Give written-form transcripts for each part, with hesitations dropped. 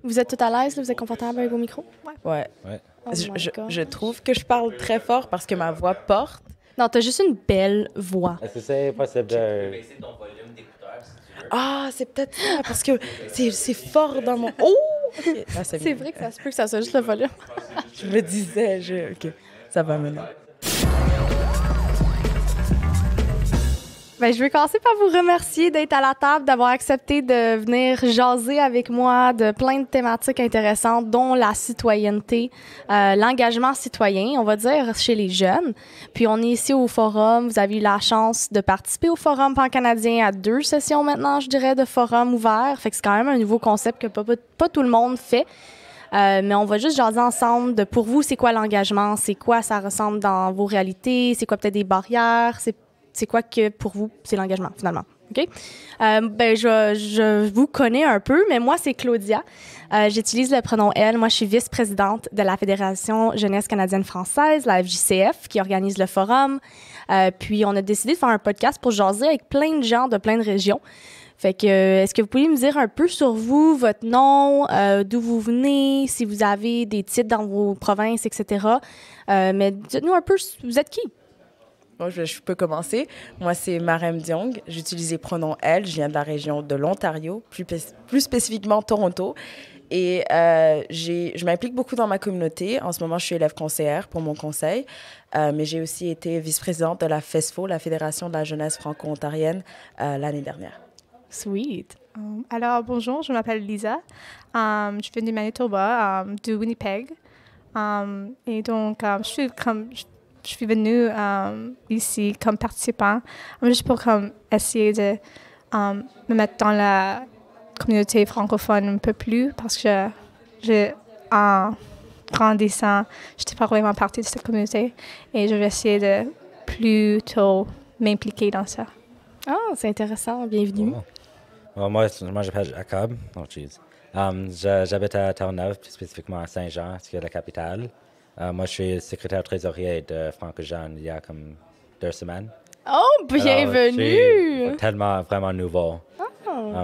Vous êtes tout à l'aise, là? Vous êtes confortable avec vos micros? Ouais. Oh Je trouve que je parle très fort parce que ma voix porte. Non, t'as juste une belle voix. Est-ce que c'est possible de... baisser ton volume d'écouteur si tu veux. Ah, c'est peut-être ça, parce que c'est fort dans mon... Oh! Okay. Ah, C'est vrai que ça se peut que ça soit juste le volume. Je me disais, OK, ça va maintenant. Ben, je veux commencer par vous remercier d'être à la table, d'avoir accepté de venir jaser avec moi de plein de thématiques intéressantes, dont la citoyenneté, l'engagement citoyen, on va dire, chez les jeunes. Puis on est ici au Forum. Vous avez eu la chance de participer au Forum pan-canadien à 2 sessions maintenant, je dirais, de Forum ouvert. Fait que c'est quand même un nouveau concept que pas tout le monde fait. Mais on va juste jaser ensemble de, pour vous, c'est quoi l'engagement? C'est quoi ça ressemble dans vos réalités? C'est quoi peut-être des barrières? C'est quoi que, pour vous, c'est l'engagement, finalement? OK? Ben, je vous connais un peu, mais moi, c'est Claudia. J'utilise le pronom « elle ». Moi, je suis vice-présidente de la Fédération jeunesse canadienne-française, la FJCF, qui organise le forum. Puis, on a décidé de faire un podcast pour jaser avec plein de gens de plein de régions. Fait que, est-ce que vous pouvez me dire un peu sur vous, votre nom, d'où vous venez, si vous avez des titres dans vos provinces, etc. Mais dites-nous un peu, vous êtes qui? Bon, je peux commencer. Moi, c'est Marem Diong. J'utilise les pronoms « elle ». Je viens de la région de l'Ontario, plus spécifiquement Toronto. Et je m'implique beaucoup dans ma communauté. En ce moment, je suis élève conseillère pour mon conseil. Mais j'ai aussi été vice-présidente de la FESFO, la Fédération de la jeunesse franco-ontarienne, l'année dernière. Sweet. Alors, bonjour, je m'appelle Lisa. Je viens du Manitoba, de Winnipeg. Et donc, je suis venue ici comme participant, juste pour essayer de me mettre dans la communauté francophone un peu plus, parce que en grandissant, je n'étais pas vraiment partie de cette communauté et je vais essayer de plutôt m'impliquer dans ça. Ah, c'est intéressant. Bienvenue. Bon, moi, j'appelle Jacob. Oh, jeez. J'habite à Terre-Neuve, plus spécifiquement à Saint-Jean, qui est la capitale. Moi, je suis secrétaire trésorier de Franco-Jeune il y a comme 2 semaines. Oh, bienvenue! Alors, je suis vraiment nouveau.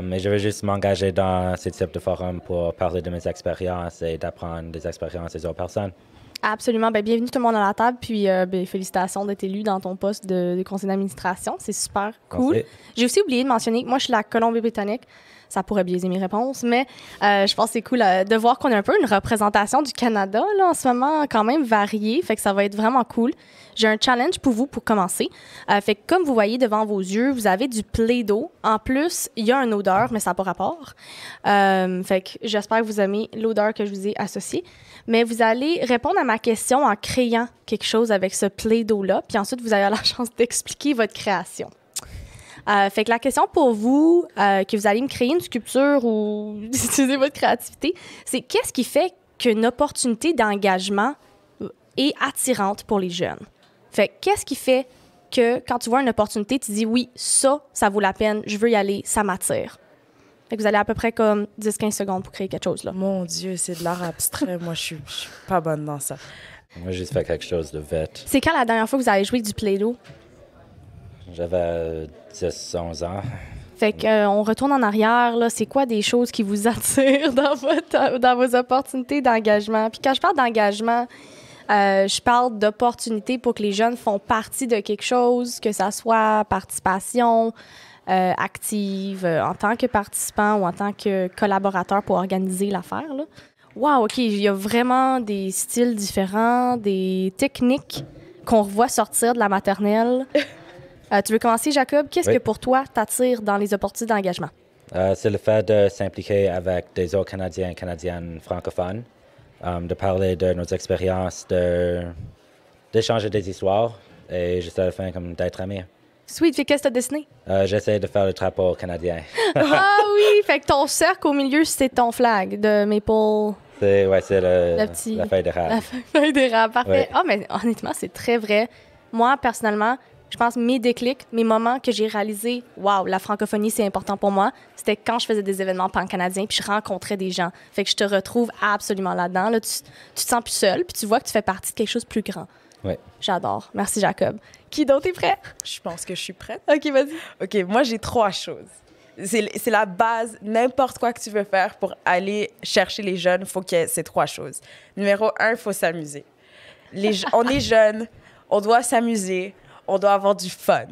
Mais je veux juste m'engager dans ce type de forum pour parler de mes expériences et d'apprendre des expériences des autres personnes. Absolument. Ben, bienvenue tout le monde à la table. Puis, félicitations d'être élu dans ton poste de conseiller d'administration. C'est super cool. Merci. J'ai aussi oublié de mentionner que moi, je suis de la Colombie-Britannique. Ça pourrait biaiser mes réponses, mais je pense que c'est cool de voir qu'on a un peu une représentation du Canada là, en ce moment, quand même variée. Fait que ça va être vraiment cool. J'ai un challenge pour vous pour commencer. Fait que comme vous voyez devant vos yeux, vous avez du Play-Doh. En plus, il y a une odeur, mais ça n'a pas rapport. Fait que j'espère que vous aimez l'odeur que je vous ai associée. Mais vous allez répondre à ma question en créant quelque chose avec ce Play-Doh-là. Puis ensuite, vous avez la chance d'expliquer votre création. Fait que la question pour vous, que vous allez me créer une sculpture ou utiliser votre créativité, c'est qu'est-ce qui fait qu'une opportunité d'engagement est attirante pour les jeunes? Fait que qu'est-ce qui fait que quand tu vois une opportunité, tu dis oui, ça vaut la peine, je veux y aller, ça m'attire. Fait que vous allez à peu près comme 10-15 secondes pour créer quelque chose, là. Mon Dieu, c'est de l'art abstrait. Moi, je suis pas bonne dans ça. Moi, j'ai juste fait quelque chose de vite. C'est quand la dernière fois que vous avez joué du Play-Doh? J'avais 10-11 ans. Fait qu'on retourne en arrière, là. C'est quoi des choses qui vous attirent dans vos opportunités d'engagement? Puis quand je parle d'engagement, je parle d'opportunités pour que les jeunes font partie de quelque chose, que ça soit participation active, en tant que participant ou en tant que collaborateur pour organiser l'affaire, là. Wow, OK, il y a vraiment des styles différents, des techniques qu'on revoit sortir de la maternelle. Tu veux commencer, Jacob? Qu'est-ce que pour toi t'attire dans les opportunités d'engagement? C'est le fait de s'impliquer avec des autres Canadiens et Canadiennes francophones, de parler de nos expériences, d'échanger des histoires et juste à la fin comme d'être amis. Sweet, puis qu'est-ce que t'as dessiné? J'essaie de faire le drapeau canadien. Ah oui! Fait que ton cercle au milieu, c'est ton flag de Maple. C'est La feuille d'érable. La feuille d'érable, parfait. Oui. Ah, mais honnêtement, c'est très vrai. Moi, personnellement, je pense mes déclics, mes moments que j'ai réalisés, waouh, la francophonie, c'est important pour moi, c'était quand je faisais des événements pan-canadiens puis je rencontrais des gens. Fait que je te retrouve absolument là-dedans. Là, tu te sens plus seul puis tu vois que tu fais partie de quelque chose de plus grand. Oui. J'adore. Merci, Jacob. Qui d'autre est prêt? Je pense que je suis prête. OK, vas-y. OK, moi, j'ai 3 choses. C'est la base. N'importe quoi que tu veux faire pour aller chercher les jeunes, il faut qu'il y ait ces 3 choses. Numéro 1, il faut s'amuser. On est jeunes, on doit s'amuser, on doit avoir du fun.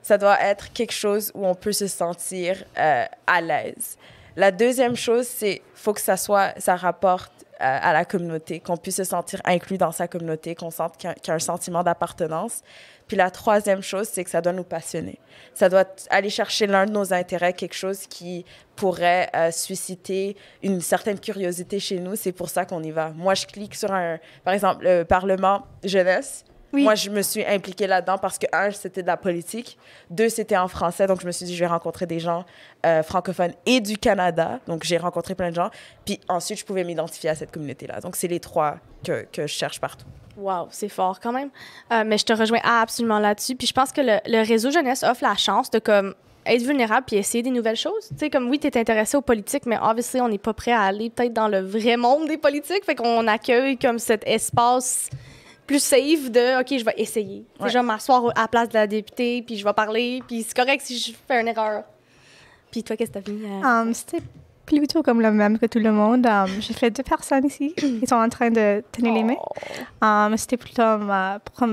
Ça doit être quelque chose où on peut se sentir à l'aise. La deuxième chose, c'est faut que ça rapporte à la communauté, qu'on puisse se sentir inclus dans sa communauté, qu'on sente qu'il y a un sentiment d'appartenance. Puis la troisième chose, c'est que ça doit nous passionner. Ça doit aller chercher l'un de nos intérêts, quelque chose qui pourrait susciter une certaine curiosité chez nous. C'est pour ça qu'on y va. Moi, je clique sur par exemple, le Parlement jeunesse. Oui. Moi, je me suis impliquée là-dedans parce que, 1, c'était de la politique. 2, c'était en français. Donc, je me suis dit, je vais rencontrer des gens francophones et du Canada. Donc, j'ai rencontré plein de gens. Puis ensuite, je pouvais m'identifier à cette communauté-là. Donc, c'est les 3 que je cherche partout. Wow, c'est fort quand même. Mais je te rejoins absolument là-dessus. Puis je pense que le réseau jeunesse offre la chance de comme être vulnérable puis essayer des nouvelles choses. Tu sais, comme oui, tu es intéressé aux politiques, mais obviously, on n'est pas prêt à aller peut-être dans le vrai monde des politiques. Fait qu'on accueille comme cet espace plus safe de OK, je vais essayer. Ouais. Je vais m'asseoir à la place de la députée, puis je vais parler, puis c'est correct si je fais une erreur. Puis toi, qu'est-ce que t'as fait? C'était plutôt comme le même que tout le monde. J'ai fait 2 personnes ici qui sont en train de tenir les mains. C'était plutôt pour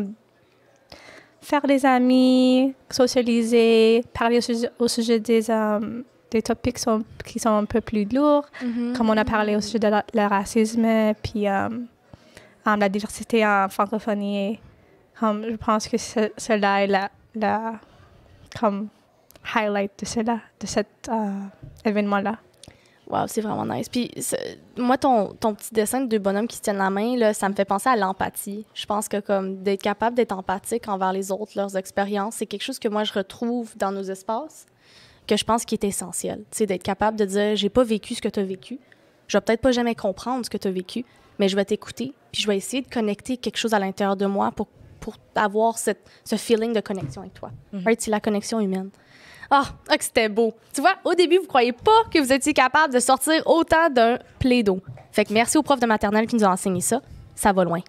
faire des amis, socialiser, parler au sujet des topics qui sont un peu plus lourds, comme on a parlé au sujet de le racisme, puis la diversité en francophonie. Je pense que cela est la comme highlight de cet événement-là. Wow, c'est vraiment nice. Puis moi, ton petit dessin de 2 bonhommes qui se tiennent la main, là, ça me fait penser à l'empathie. Je pense que comme d'être capable d'être empathique envers les autres, leurs expériences, c'est quelque chose que moi, je retrouve dans nos espaces, que je pense qui est essentiel. Tu sais, d'être capable de dire, j'ai pas vécu ce que tu as vécu. Je vais peut-être pas jamais comprendre ce que tu as vécu, mais je vais t'écouter, puis je vais essayer de connecter quelque chose à l'intérieur de moi pour avoir ce feeling de connexion avec toi. Right? C'est la connexion humaine. Ah, que c'était beau. Tu vois, au début, vous ne croyez pas que vous étiez capable de sortir autant d'un plaido. Fait que merci aux profs de maternelle qui nous ont enseigné ça. Ça va loin.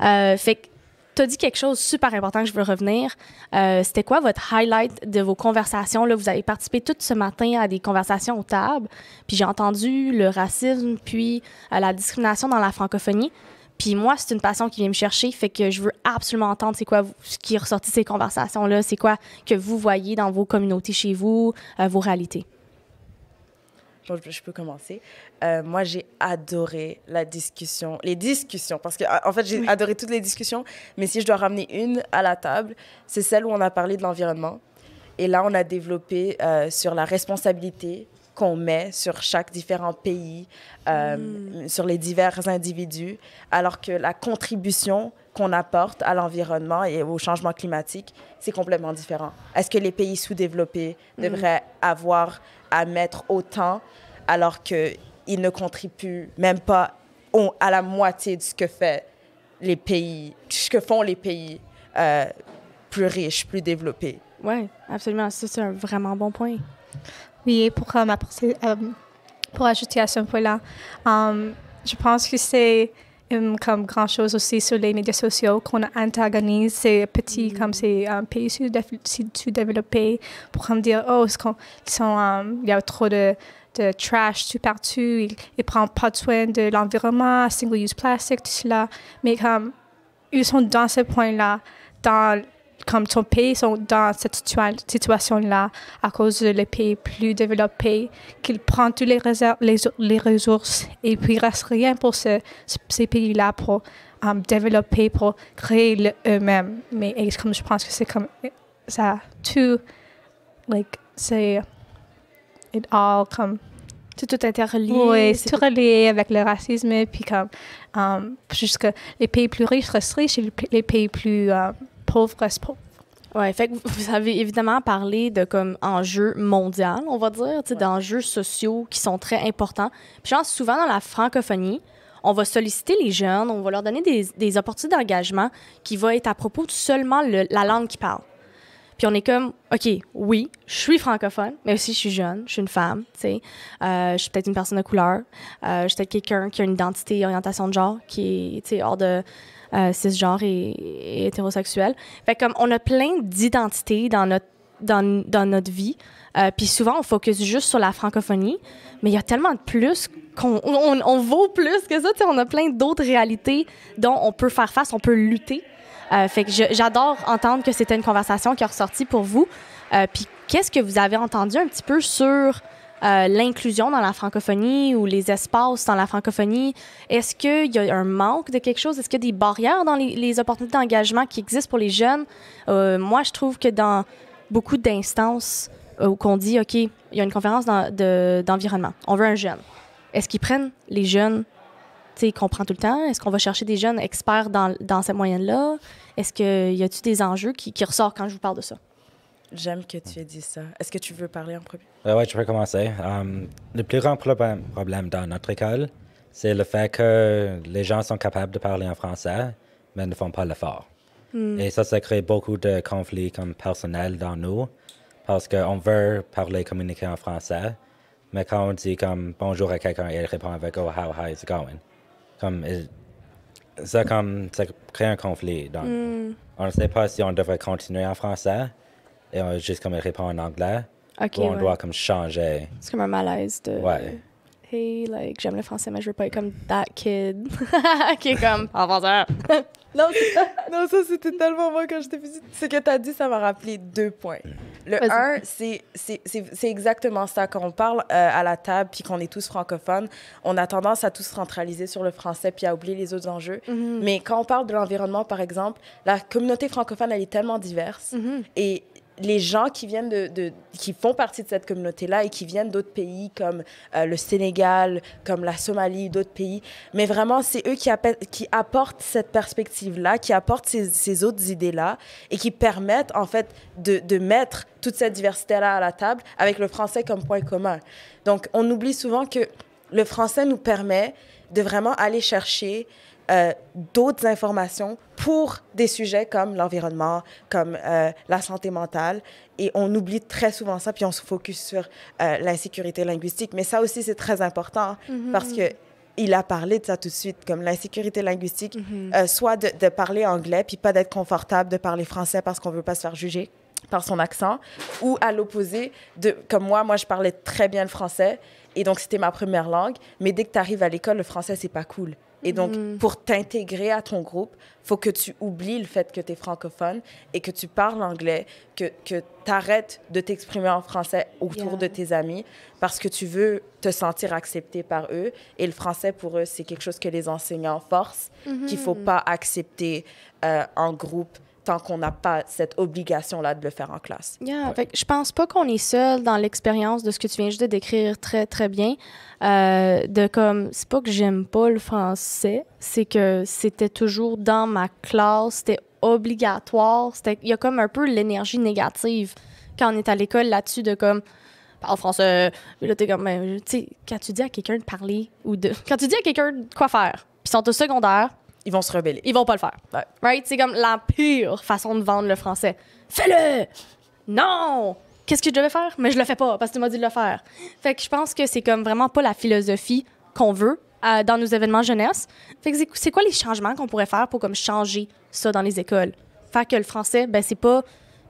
Fait que tu as dit quelque chose de super important que je veux revenir. C'était quoi votre highlight de vos conversations? Là, vous avez participé tout ce matin à des conversations aux tables. Puis j'ai entendu le racisme, puis la discrimination dans la francophonie. Puis moi, c'est une passion qui vient me chercher, fait que je veux absolument entendre c'est quoi ce qui est ressorti de ces conversations-là, c'est quoi que vous voyez dans vos communautés chez vous, vos réalités. Donc, je peux commencer. Moi, j'ai adoré les discussions, parce qu'en fait, j'ai adoré toutes les discussions, mais si je dois ramener une à la table, c'est celle où on a parlé de l'environnement. Et là, on a développé sur la responsabilité qu'on met sur chaque différent pays, sur les divers individus, alors que la contribution qu'on apporte à l'environnement et au changement climatique, c'est complètement différent. Est-ce que les pays sous-développés devraient avoir à mettre autant alors qu'ils ne contribuent même pas à la moitié de ce que font les pays plus riches, plus développés? Oui, absolument. Ça, c'est un vraiment bon point. Oui, pour ajouter à ce point-là, je pense que c'est comme grand chose aussi sur les médias sociaux qu'on antagonise ces petits comme ces pays sous-développés pour comme dire il y a trop de trash tout partout, ils prennent pas de soin de l'environnement, single-use plastic, tout cela, mais comme ils sont dans ce point-là, comme ton pays sont dans cette situation-là à cause des pays plus développés, qu'ils prennent toutes les ressources et puis il ne reste rien pour ces pays-là pour développer, pour créer eux-mêmes. Mais comme je pense que c'est comme ça, tout, c'est it all comme... C'est tout interlié. Oui, c'est tout relié avec le racisme, puis comme juste que les pays plus riches restent riches et les pays plus pauvres restent pauvres. Oui, fait que vous avez évidemment parlé de comme enjeux mondiaux, on va dire, d'enjeux sociaux qui sont très importants. Puis genre, souvent dans la francophonie, on va solliciter les jeunes, on va leur donner des opportunités d'engagement qui vont être à propos de seulement la langue qu'ils parlent. Puis on est comme, OK, oui, je suis francophone, mais aussi je suis jeune, je suis une femme, tu sais. Je suis peut-être une personne de couleur. Je suis peut-être quelqu'un qui a une identité et orientation de genre qui est, tu sais, hors de cisgenre et hétérosexuel. Fait comme on a plein d'identités dans notre dans notre vie. Puis souvent, on focus juste sur la francophonie, mais il y a tellement de plus on vaut plus que ça. On a plein d'autres réalités dont on peut faire face, on peut lutter. Fait que j'adore entendre que c'était une conversation qui est ressortie pour vous. Puis qu'est-ce que vous avez entendu un petit peu sur l'inclusion dans la francophonie ou les espaces dans la francophonie? Est-ce qu'il y a un manque de quelque chose? Est-ce qu'il y a des barrières dans les opportunités d'engagement qui existent pour les jeunes? Moi, je trouve que dans beaucoup d'instances où on dit, OK, il y a une conférence d'environnement, on veut un jeune. Est-ce qu'ils prennent les jeunes qu'on prend tout le temps? Est-ce qu'on va chercher des jeunes experts dans cette moyenne-là? Est-ce qu'il y a-t-il des enjeux qui ressortent quand je vous parle de ça? J'aime que tu aies dit ça. Est-ce que tu veux parler en premier? Oui, je peux commencer. Le plus grand problème dans notre école, c'est le fait que les gens sont capables de parler en français, mais ne font pas l'effort. Et ça crée beaucoup de conflits comme personnels dans nous, parce qu'on veut parler, communiquer en français, mais quand on dit comme bonjour à quelqu'un, il répond avec oh, how is it going? Ça crée un conflit. Donc, on ne sait pas si on devrait continuer en français et juste comme il répond en anglais, ou on doit comme changer. C'est comme un malaise de... Ouais. Hey, like, j'aime le français, mais je veux pas être comme that kid qui est comme en français. Non, ça, c'était tellement moi quand j'étais petite. Ce que tu as dit, ça m'a rappelé 2 points. Le 1, c'est exactement ça. Quand on parle à la table puis qu'on est tous francophones, on a tendance à tous centraliser sur le français puis à oublier les autres enjeux. Mais quand on parle de l'environnement, par exemple, la communauté francophone, elle est tellement diverse. Et les gens qui viennent qui font partie de cette communauté-là et qui viennent d'autres pays comme le Sénégal, comme la Somalie, d'autres pays, mais vraiment, c'est eux qui apportent cette perspective-là, qui apportent ces autres idées-là et qui permettent, en fait, de mettre toute cette diversité-là à la table avec le français comme point commun. Donc, on oublie souvent que le français nous permet de vraiment aller chercher d'autres informations pour des sujets comme l'environnement, comme la santé mentale. Et on oublie très souvent ça, puis on se focus sur l'insécurité linguistique. Mais ça aussi, c'est très important parce qu'il a parlé de ça tout de suite, comme l'insécurité linguistique, soit de parler anglais, puis pas d'être confortable de parler français parce qu'on ne veut pas se faire juger par son accent, ou à l'opposé, comme moi, je parlais très bien le français, et donc c'était ma première langue, mais dès que tu arrives à l'école, le français, c'est pas cool. Et donc, pour t'intégrer à ton groupe, il faut que tu oublies le fait que tu es francophone et que tu parles anglais, que tu arrêtes de t'exprimer en français autour de tes amis parce que tu veux te sentir accepté par eux. Et le français, pour eux, c'est quelque chose que les enseignants forcent, qu'il ne faut pas accepter en groupe tant qu'on n'a pas cette obligation-là de le faire en classe. Fait que je pense pas qu'on est seul dans l'expérience de ce que tu viens juste de décrire très, très bien. C'est pas que j'aime pas le français, c'est que c'était toujours dans ma classe, c'était obligatoire. Il y a comme un peu l'énergie négative quand on est à l'école là-dessus de comme parle français. Là, t'es comme, tu sais, quand tu dis à quelqu'un de parler quand tu dis à quelqu'un de quoi faire, puis ils sont au secondaire, ils vont se rebeller. Ils vont pas le faire. Ouais. Right? C'est comme la pire façon de vendre le français. Fais-le! Non! Qu'est-ce que je devais faire? Mais je le fais pas parce que tu m'as dit de le faire. Fait que je pense que c'est comme vraiment pas la philosophie qu'on veut dans nos événements jeunesse. Fait que c'est quoi les changements qu'on pourrait faire pour comme changer ça dans les écoles? Faire que le français, c'est pas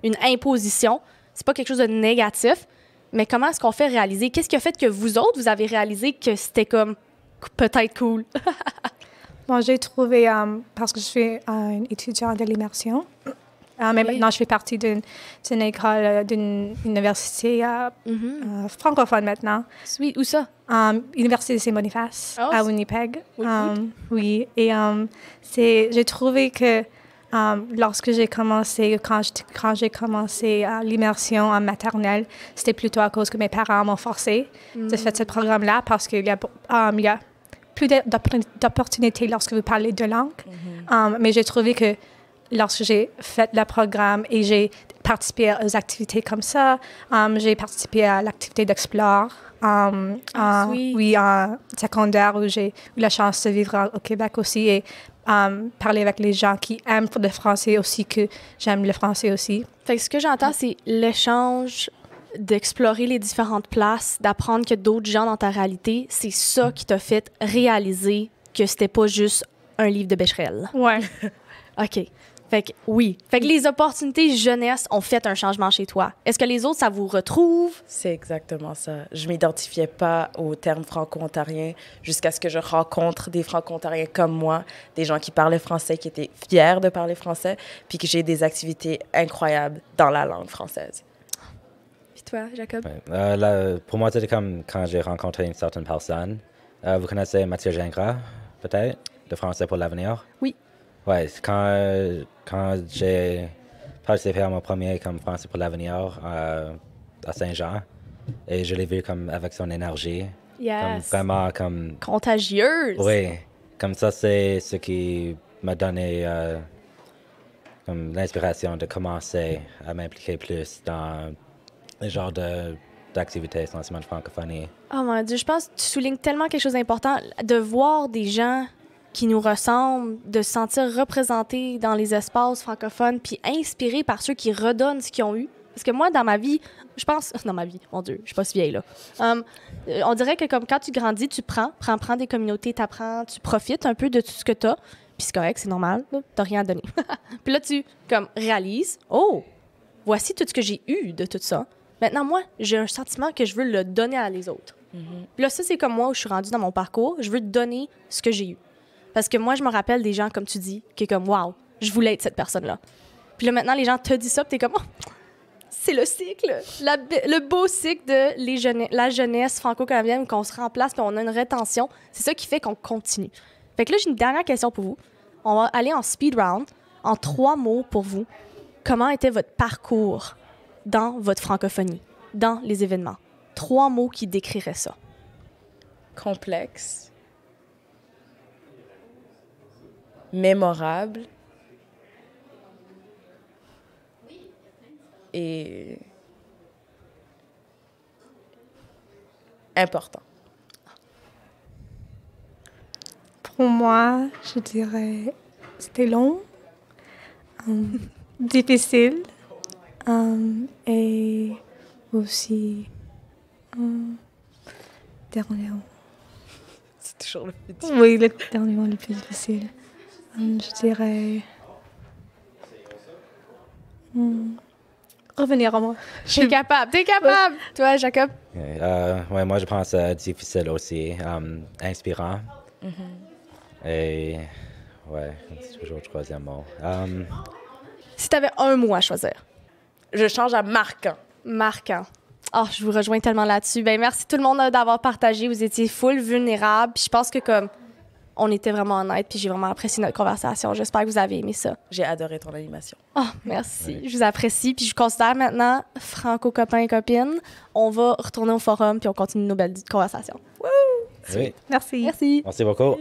une imposition, c'est pas quelque chose de négatif, mais comment est-ce qu'on fait réaliser? Qu'est-ce qui a fait que vous autres, vous avez réalisé que c'était comme peut-être cool? Moi, j'ai trouvé, parce que je suis un étudiant de l'immersion, mais maintenant, je fais partie d'une école, d'une université francophone maintenant. Sweet. Où ça? Université de Saint-Boniface, à Winnipeg. Oui. Et j'ai trouvé que lorsque j'ai commencé, quand j'ai commencé l'immersion en maternelle, c'était plutôt à cause que mes parents m'ont forcé de faire ce programme-là parce qu'il y a plus d'opportunités lorsque vous parlez deux langues. Mais j'ai trouvé que lorsque j'ai fait le programme et j'ai participé aux activités comme ça, j'ai participé à l'activité d'Explore en secondaire où j'ai eu la chance de vivre au Québec aussi et parler avec les gens qui aiment le français aussi, que j'aime le français aussi. Fait que ce que j'entends, c'est l'échange, d'explorer les différentes places, d'apprendre que d'autres gens dans ta réalité, c'est ça qui t'a fait réaliser que c'était pas juste un livre de Becherel. Ouais. OK. Fait que oui. Fait que les opportunités jeunesse ont fait un changement chez toi. Est-ce que les autres, ça vous retrouve? C'est exactement ça. Je m'identifiais pas au terme franco-ontarien jusqu'à ce que je rencontre des franco-ontariens comme moi, des gens qui parlaient français, qui étaient fiers de parler français, puis que j'ai des activités incroyables dans la langue française. Puis toi, Jacob? Ouais. Pour moi, c'était comme quand j'ai rencontré une certaine personne. Vous connaissez Mathieu Gingras, peut-être, de Français pour l'avenir? Oui. Oui, quand j'ai participé à mon premier comme Français pour l'avenir à Saint-Jean, et je l'ai vu comme avec son énergie, comme Yes. vraiment comme... Contagieuse. Oui, comme ça, c'est ce qui m'a donné comme l'inspiration de commencer à m'impliquer plus dans les genres d'activités essentiellement de francophonie. Oh mon Dieu, je pense que tu soulignes tellement quelque chose d'important, de voir des gens qui nous ressemblent, de se sentir représentés dans les espaces francophones, puis inspirés par ceux qui redonnent ce qu'ils ont eu. Parce que moi, dans ma vie, je pense... Dans ma vie, mon Dieu, je suis pas si vieille, là. On dirait que comme quand tu grandis, tu prends des communautés, t'apprends, tu profites un peu de tout ce que t'as, puis c'est correct, c'est normal, là, t'as rien à donner. Puis là, tu comme réalises, oh, voici tout ce que j'ai eu de tout ça. Maintenant, moi, j'ai un sentiment que je veux le donner à les autres. Puis là, ça, c'est comme moi où je suis rendue dans mon parcours. Je veux donner ce que j'ai eu. Parce que moi, je me rappelle des gens, comme tu dis, qui est comme, wow, je voulais être cette personne-là. Puis là, maintenant, les gens te disent ça, puis t'es comme, oh, c'est le cycle, le beau cycle de la jeunesse franco-canadienne, qu'on se remplace, puis on a une rétention. C'est ça qui fait qu'on continue. Fait que là, j'ai une dernière question pour vous. On va aller en speed round, en 3 mots pour vous. Comment était votre parcours dans votre francophonie, dans les événements? 3 mots qui décriraient ça. Complexe, mémorable et important. Pour moi, je dirais c'était long, difficile et aussi dernièrement. C'est toujours le petit. Oui, le dernièrement le plus difficile. Je dirais revenir à moi. T'es capable, t'es capable! Toi, Jacob? Ouais, moi, je pense difficile aussi, inspirant. Et ouais, c'est toujours le 3e mot. Si t'avais un mot à choisir. Je change à marquant. Marquant. Oh, je vous rejoins tellement là-dessus. Ben merci tout le monde d'avoir partagé. Vous étiez full vulnérable. Puis je pense que comme on était vraiment honnête. Puis j'ai vraiment apprécié notre conversation. J'espère que vous avez aimé ça. J'ai adoré ton animation. Oh, merci. Oui. Je vous apprécie. Puis je considère maintenant, franco-copains et copines, on va retourner au forum puis on continue nos belles conversations. Wouh! Oui. Merci. Merci. Merci beaucoup.